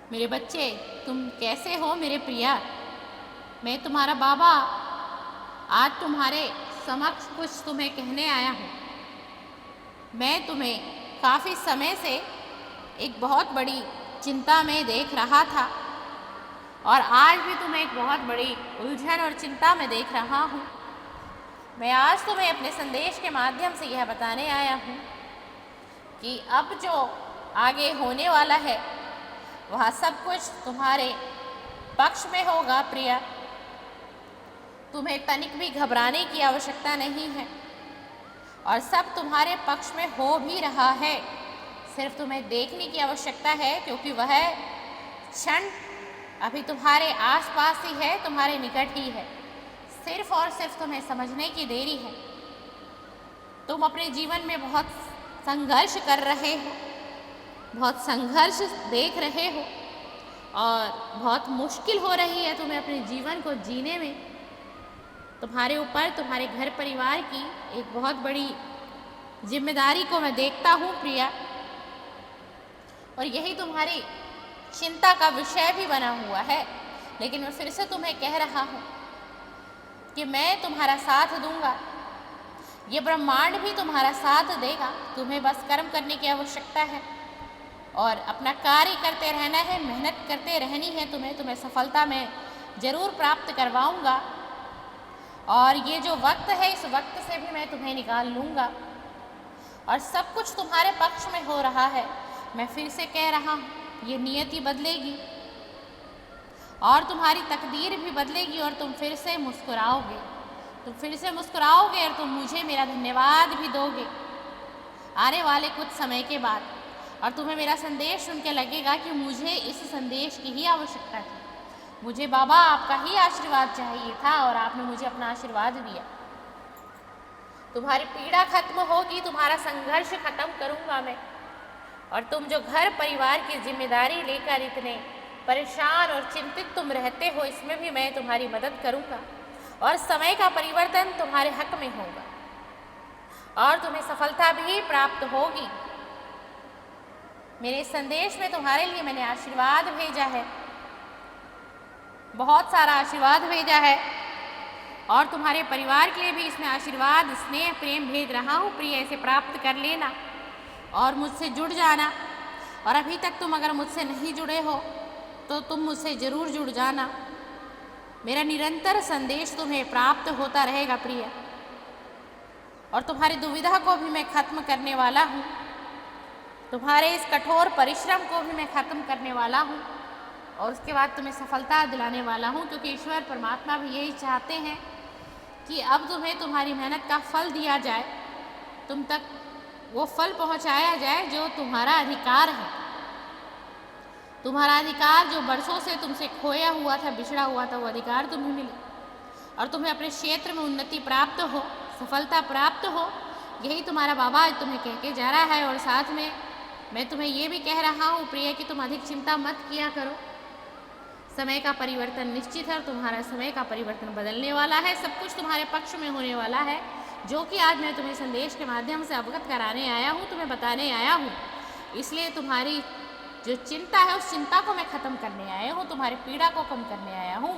मेरे बच्चे, तुम कैसे हो मेरे प्रिया। मैं तुम्हारा बाबा आज तुम्हारे समक्ष कुछ तुम्हें कहने आया हूँ। मैं तुम्हें काफ़ी समय से एक बहुत बड़ी चिंता में देख रहा था और आज भी तुम्हें एक बहुत बड़ी उलझन और चिंता में देख रहा हूँ। मैं आज तुम्हें अपने संदेश के माध्यम से यह बताने आया हूँ कि अब जो आगे होने वाला है वह सब कुछ तुम्हारे पक्ष में होगा प्रिया। तुम्हें तनिक भी घबराने की आवश्यकता नहीं है और सब तुम्हारे पक्ष में हो भी रहा है। सिर्फ तुम्हें देखने की आवश्यकता है, क्योंकि वह क्षण अभी तुम्हारे आसपास ही है, तुम्हारे निकट ही है। सिर्फ और सिर्फ तुम्हें समझने की देरी है। तुम अपने जीवन में बहुत संघर्ष कर रहे हो, बहुत संघर्ष देख रहे हो और बहुत मुश्किल हो रही है तुम्हें अपने जीवन को जीने में। तुम्हारे ऊपर तुम्हारे घर परिवार की एक बहुत बड़ी जिम्मेदारी को मैं देखता हूँ प्रिया, और यही तुम्हारी चिंता का विषय भी बना हुआ है। लेकिन मैं फिर से तुम्हें कह रहा हूँ कि मैं तुम्हारा साथ दूंगा, ये ब्रह्मांड भी तुम्हारा साथ देगा। तुम्हें बस कर्म करने की आवश्यकता है और अपना कार्य करते रहना है, मेहनत करते रहनी है। तुम्हें सफलता में ज़रूर प्राप्त करवाऊंगा और ये जो वक्त है, इस वक्त से भी मैं तुम्हें निकाल लूँगा और सब कुछ तुम्हारे पक्ष में हो रहा है। मैं फिर से कह रहा हूँ, ये नियति बदलेगी और तुम्हारी तकदीर भी बदलेगी और तुम फिर से मुस्कुराओगे। तुम फिर से मुस्कुराओगे और तुम मुझे मेरा धन्यवाद भी दोगे आने वाले कुछ समय के बाद। और तुम्हें मेरा संदेश सुन के लगेगा कि मुझे इस संदेश की ही आवश्यकता थी, मुझे बाबा आपका ही आशीर्वाद चाहिए था और आपने मुझे अपना आशीर्वाद दिया। तुम्हारी पीड़ा खत्म होगी, तुम्हारा संघर्ष खत्म करूंगा मैं, और तुम जो घर परिवार की जिम्मेदारी लेकर इतने परेशान और चिंतित तुम रहते हो, इसमें भी मैं तुम्हारी मदद करूंगा और समय का परिवर्तन तुम्हारे हक में होगा और तुम्हें सफलता भी प्राप्त होगी। मेरे संदेश में तुम्हारे लिए मैंने आशीर्वाद भेजा है, बहुत सारा आशीर्वाद भेजा है और तुम्हारे परिवार के लिए भी इसमें आशीर्वाद, स्नेह, प्रेम भेज रहा हूँ। प्रिय, इसे प्राप्त कर लेना और मुझसे जुड़ जाना। और अभी तक तुम अगर मुझसे नहीं जुड़े हो तो तुम मुझसे ज़रूर जुड़ जाना। मेरा निरंतर संदेश तुम्हें प्राप्त होता रहेगा प्रिय, और तुम्हारी दुविधा को भी मैं खत्म करने वाला हूँ। तुम्हारे इस कठोर परिश्रम को भी मैं खत्म करने वाला हूँ और उसके बाद तुम्हें सफलता दिलाने वाला हूँ, क्योंकि ईश्वर परमात्मा भी यही चाहते हैं कि अब तुम्हें तुम्हारी मेहनत का फल दिया जाए, तुम तक वो फल पहुँचाया जाए जो तुम्हारा अधिकार है। तुम्हारा अधिकार जो बरसों से तुमसे खोया हुआ था, बिछड़ा हुआ था, वो अधिकार तुम्हें मिले और तुम्हें अपने क्षेत्र में उन्नति प्राप्त हो, सफलता प्राप्त हो। यही तुम्हारा बाबा आज तुम्हें कह के जा रहा है। और साथ में मैं तुम्हें ये भी कह रहा हूँ प्रिय कि तुम अधिक चिंता मत किया करो। समय का परिवर्तन निश्चित है और तुम्हारा समय का परिवर्तन बदलने वाला है। सब कुछ तुम्हारे पक्ष में होने वाला है, जो कि आज मैं तुम्हें संदेश के माध्यम से अवगत कराने आया हूँ, तुम्हें बताने आया हूँ। इसलिए तुम्हारी जो चिंता है उस चिंता को मैं ख़त्म करने आया हूँ, तुम्हारी पीड़ा को कम करने आया हूँ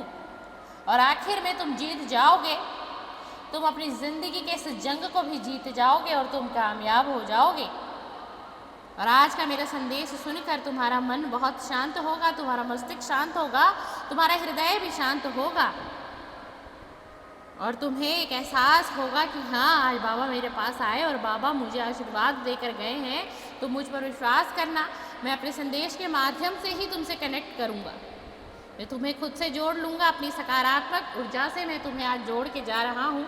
और आखिर में तुम जीत जाओगे। तुम अपनी ज़िंदगी के इस जंग को भी जीत जाओगे और तुम कामयाब हो जाओगे। और आज का मेरा संदेश सुनकर तुम्हारा मन बहुत शांत होगा, तुम्हारा मस्तिष्क शांत होगा, तुम्हारा हृदय भी शांत होगा और तुम्हें एक एहसास होगा कि हाँ, आज बाबा मेरे पास आए और बाबा मुझे आशीर्वाद देकर गए हैं। तो मुझ पर विश्वास करना, मैं अपने संदेश के माध्यम से ही तुमसे कनेक्ट करूँगा। मैं तुम्हें खुद से जोड़ लूँगा, अपनी सकारात्मक ऊर्जा से मैं तुम्हें आज जोड़ के जा रहा हूँ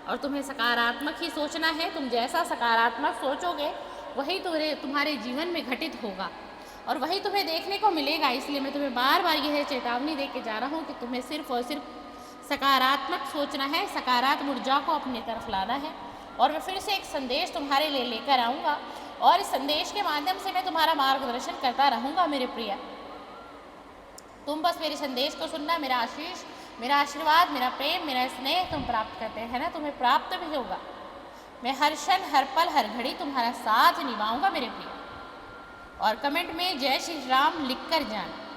और तुम्हें सकारात्मक ही सोचना है। तुम जैसा सकारात्मक सोचोगे वही तुम्हारे जीवन में घटित होगा और वही तुम्हें देखने को मिलेगा। इसलिए मैं तुम्हें बार बार यह चेतावनी दे के जा रहा हूँ कि तुम्हें सिर्फ और सिर्फ सकारात्मक सोचना है, सकारात्मक ऊर्जा को अपनी तरफ लाना है। और मैं फिर से एक संदेश तुम्हारे लिए लेकर आऊँगा और इस संदेश के माध्यम से मैं तुम्हारा मार्गदर्शन करता रहूँगा मेरे प्रिय। तुम बस मेरे संदेश को सुनना, मेरा आशीष, मेरा आशीर्वाद, मेरा प्रेम, मेरा स्नेह तुम प्राप्त करते हैं ना, तुम्हें प्राप्त भी होगा। मैं हर क्षण, हर पल, हर घड़ी तुम्हारा साथ निभाऊंगा मेरे प्रिय। और कमेंट में जय श्री राम लिख कर जाना।